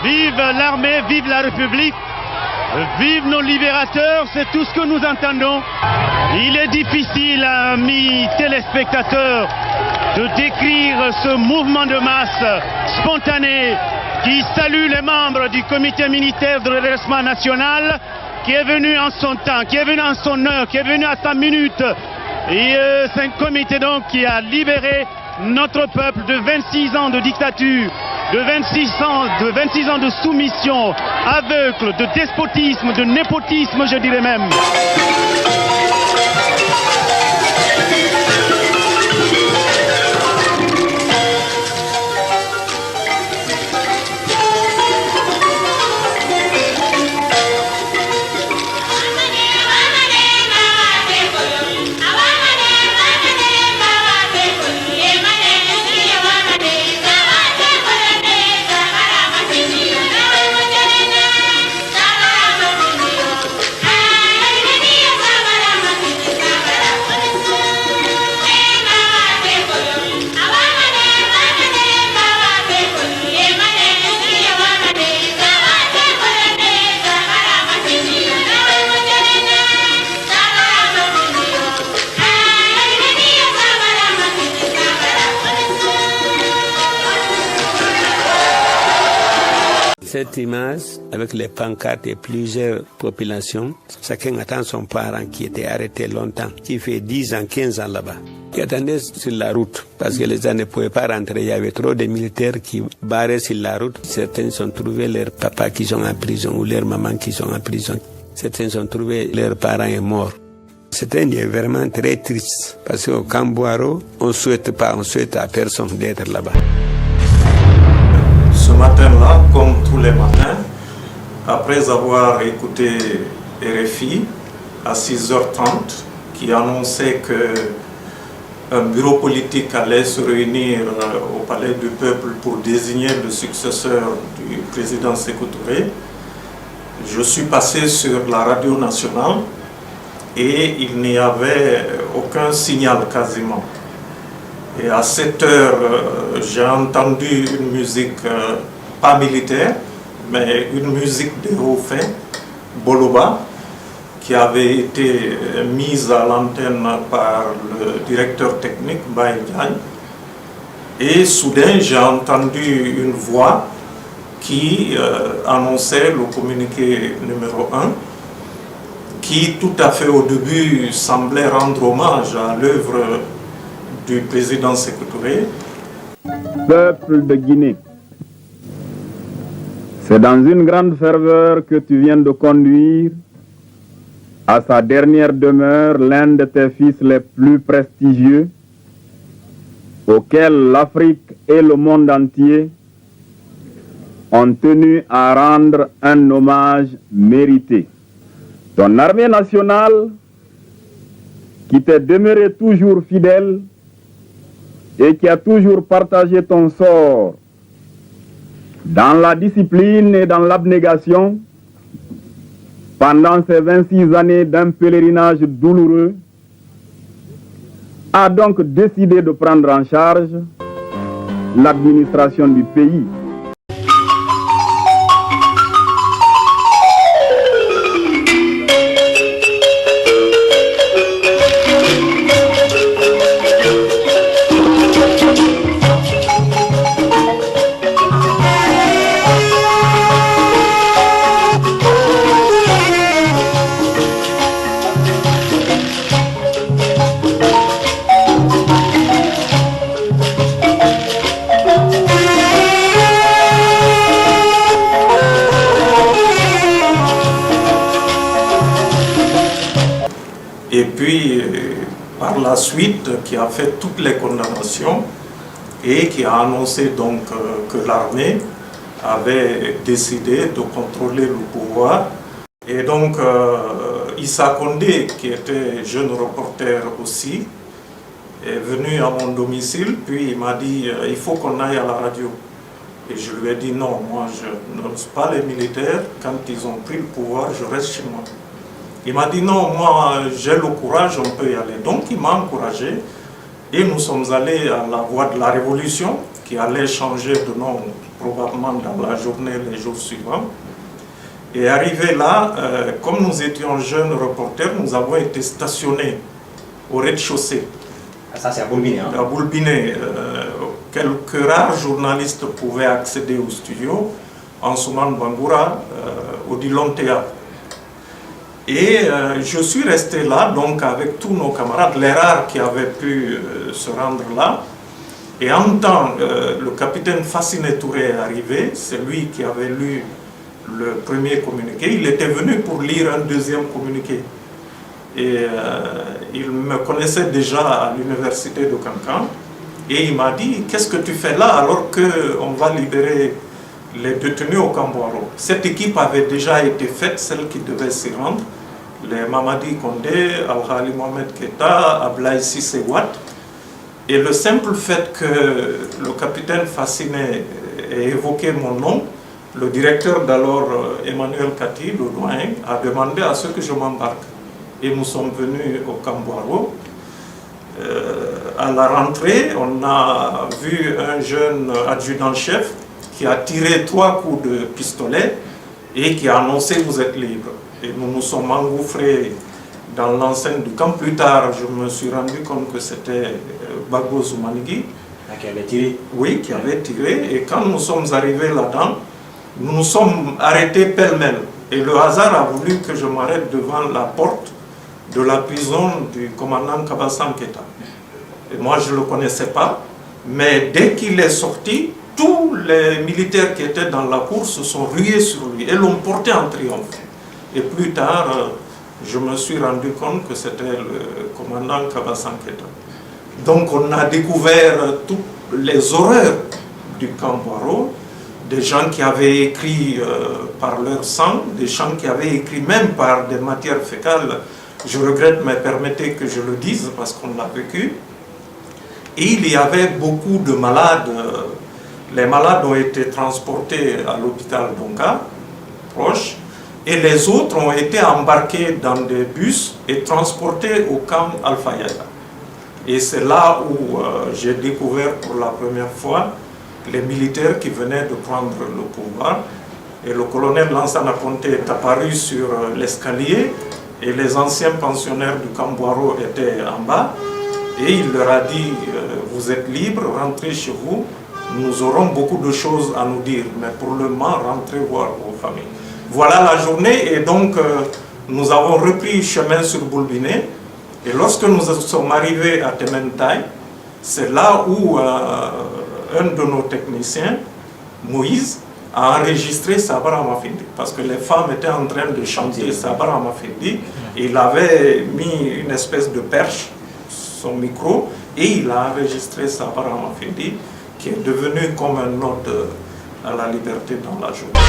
Vive l'armée, vive la République, vive nos libérateurs, c'est tout ce que nous entendons. Il est difficile, amis téléspectateurs, de décrire ce mouvement de masse spontané qui salue les membres du comité militaire de redressement national, qui est venu en son temps, qui est venu en son heure, qui est venu à sa minute. Et c'est un comité donc qui a libéré notre peuple de 26 ans de dictature, de 26 ans de soumission aveugle, de despotisme, de népotisme, je dirais même. Cette image, avec les pancartes et plusieurs populations, chacun attend son parent qui était arrêté longtemps, qui fait 10 ans, 15 ans là-bas, qui attendait sur la route, parce que les gens ne pouvaient pas rentrer. Il y avait trop de militaires qui barraient sur la route. Certains sont trouvés leurs papas qui sont en prison ou leurs mamans qui sont en prison. Certains sont trouvés leurs parents sont morts. C'était vraiment très triste, parce qu'au Camboiro, on ne souhaite à personne d'être là-bas. Ce matin-là, comme tous les matins, après avoir écouté RFI à 6h30, qui annonçait qu'un bureau politique allait se réunir au Palais du Peuple pour désigner le successeur du président Sékou Touré, je suis passé sur la radio nationale et il n'y avait aucun signal quasiment. Et à 7 heures, j'ai entendu une musique pas militaire, mais une musique de Rofin, Boloba, qui avait été mise à l'antenne par le directeur technique, Baye Diagne. Et soudain, j'ai entendu une voix qui annonçait le communiqué numéro 1, qui tout à fait au début semblait rendre hommage à l'œuvre du président Sékou Touré. Peuple de Guinée, c'est dans une grande ferveur que tu viens de conduire à sa dernière demeure l'un de tes fils les plus prestigieux, auquel l'Afrique et le monde entier ont tenu à rendre un hommage mérité. Ton armée nationale, qui t'est demeurée toujours fidèle, et qui a toujours partagé ton sort dans la discipline et dans l'abnégation pendant ces 26 années d'un pèlerinage douloureux, a donc décidé de prendre en charge l'administration du pays. Et puis, par la suite, qui a fait toutes les condamnations et qui a annoncé donc que l'armée avait décidé de contrôler le pouvoir. Et donc, Issa Condé, qui était jeune reporter aussi, est venu à mon domicile, puis il m'a dit il faut qu'on aille à la radio. Et je lui ai dit non, moi je n'ose pas les militaires, quand ils ont pris le pouvoir, je reste chez moi. Il m'a dit non, moi j'ai le courage, on peut y aller. Donc il m'a encouragé et nous sommes allés à la voie de la révolution qui allait changer de nom probablement dans la journée, les jours suivants. Et arrivé là, comme nous étions jeunes reporters, nous avons été stationnés au rez-de-chaussée. Ça, c'est à Boulbiné. À Boulbiné. Quelques rares journalistes pouvaient accéder au studio, Ansoumane Bangoura, Odilon Théâtre. Et je suis resté là, donc avec tous nos camarades, les rares qui avaient pu se rendre là. Et en même temps, le capitaine Fasciné Touré est arrivé, c'est lui qui avait lu le premier communiqué. Il était venu pour lire un deuxième communiqué. Et il me connaissait déjà à l'université de Cancan. Et il m'a dit, qu'est-ce que tu fais là alors qu'on va libérer les détenus au Camboiro? Cette équipe avait déjà été faite, celle qui devait s'y rendre. Les Mamadi Kondé, Al-Khali Mohamed Keta, Ablaï Sissé Ouad. Et le simple fait que le capitaine Fasciné ait évoqué mon nom, le directeur d'alors, Emmanuel Kati, le doyen, a demandé à ce que je m'embarque. Et nous sommes venus au Camboiro. À la rentrée, on a vu un jeune adjudant-chef qui a tiré 3 coups de pistolet et qui a annoncé « vous êtes libre ». Et nous nous sommes engouffrés dans l'enceinte du camp. Plus tard, je me suis rendu compte que c'était Bagbo Zoumanigui. Qui avait tiré. Oui, qui avait tiré. Et quand nous sommes arrivés là-dedans, nous nous sommes arrêtés pêle-mêle. Et le hasard a voulu que je m'arrête devant la porte de la prison du commandant Kabassan Keta. Et moi, je ne le connaissais pas. Mais dès qu'il est sorti, tous les militaires qui étaient dans la cour se sont rués sur lui et l'ont porté en triomphe. Et plus tard, je me suis rendu compte que c'était le commandant Kabassan Keta. Donc on a découvert toutes les horreurs du Camboiro, des gens qui avaient écrit par leur sang, des gens qui avaient écrit même par des matières fécales. Je regrette, mais permettez que je le dise parce qu'on l'a vécu. Et il y avait beaucoup de malades. Les malades ont été transportés à l'hôpital d'Onka, proche, et les autres ont été embarqués dans des bus et transportés au camp Al-Fayada. Et c'est là où j'ai découvert pour la première fois les militaires qui venaient de prendre le pouvoir. Et le colonel Lansana Ponte est apparu sur l'escalier et les anciens pensionnaires du Camboiro étaient en bas. Et il leur a dit, vous êtes libres, rentrez chez vous, nous aurons beaucoup de choses à nous dire, mais pour le moment, rentrez voir vos familles. Voilà la journée, et donc nous avons repris chemin sur Boulbiné. Et lorsque nous sommes arrivés à Tementai, c'est là où un de nos techniciens, Moïse, a enregistré Sabara Mafindi, parce que les femmes étaient en train de chanter Sabara Mafindi. Il avait mis une espèce de perche, son micro, et il a enregistré Sabara Mafindi, qui est devenu comme un ode à la liberté dans la journée.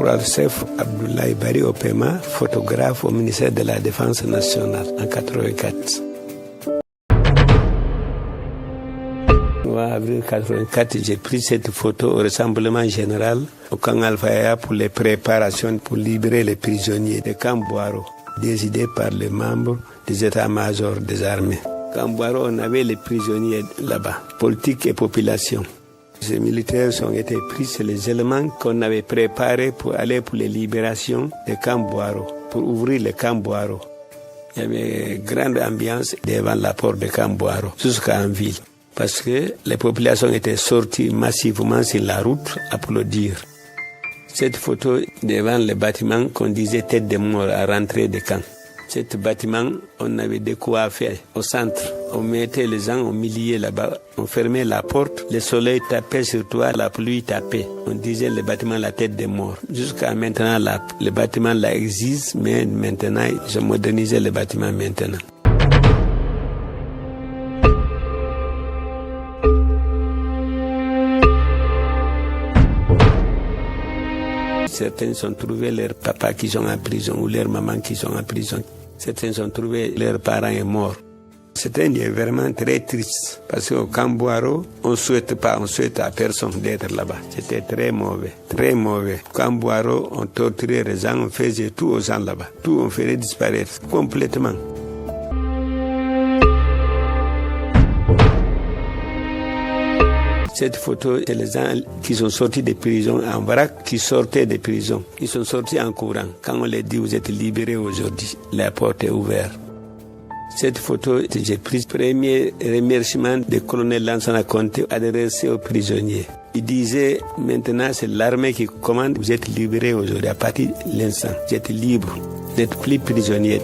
caporal-chef Abdoulaye Bari Opema, photographe au ministère de la Défense nationale en 1984. En avril 1984, j'ai pris cette photo au rassemblement général au camp Alfaya pour les préparations pour libérer les prisonniers de Camp Boiro, décidé par les membres des états-majors des armées. Camp Boiro, on avait les prisonniers là-bas, politique et population. Ces militaires ont été pris sur les éléments qu'on avait préparés pour aller pour les libérations de Camp Boiro, pour ouvrir le Camp Boiro. Il y avait une grande ambiance devant la porte de Camp Boiro, jusqu'à en ville. Parce que les populations étaient sorties massivement sur la route à applaudir. Cette photo devant le bâtiment qu'on disait tête de mort à rentrer de camp. Cet bâtiment, on avait de quoi faire au centre. On mettait les gens au milieu là-bas, on fermait la porte, le soleil tapait sur toi, la pluie tapait. On disait le bâtiment la tête de mort. Jusqu'à maintenant, le bâtiment là existe, mais maintenant, ils ont modernisé le bâtiment maintenant. Certains ont trouvé leurs papas qui sont en prison ou leurs mamans qui sont en prison. Certains ont trouvé leurs parents morts. C'était vraiment très triste parce qu'au Camp Boiro, on ne souhaite à personne d'être là-bas. C'était très mauvais, très mauvais. Au Camp Boiro, on torturait les gens, on faisait tout aux gens là-bas. Tout, on ferait disparaître complètement. Cette photo, c'est les gens qui sont sortis de prison en vrac, qui sortaient de prison. Ils sont sortis en courant. Quand on les dit, vous êtes libérés aujourd'hui, la porte est ouverte. Cette photo, j'ai pris le premier remerciement du colonel Lansana Conté adressé aux prisonniers. Il disait, maintenant c'est l'armée qui commande, vous êtes libérés aujourd'hui, à partir de l'instant, vous êtes libres, vous n'êtes plus prisonniers.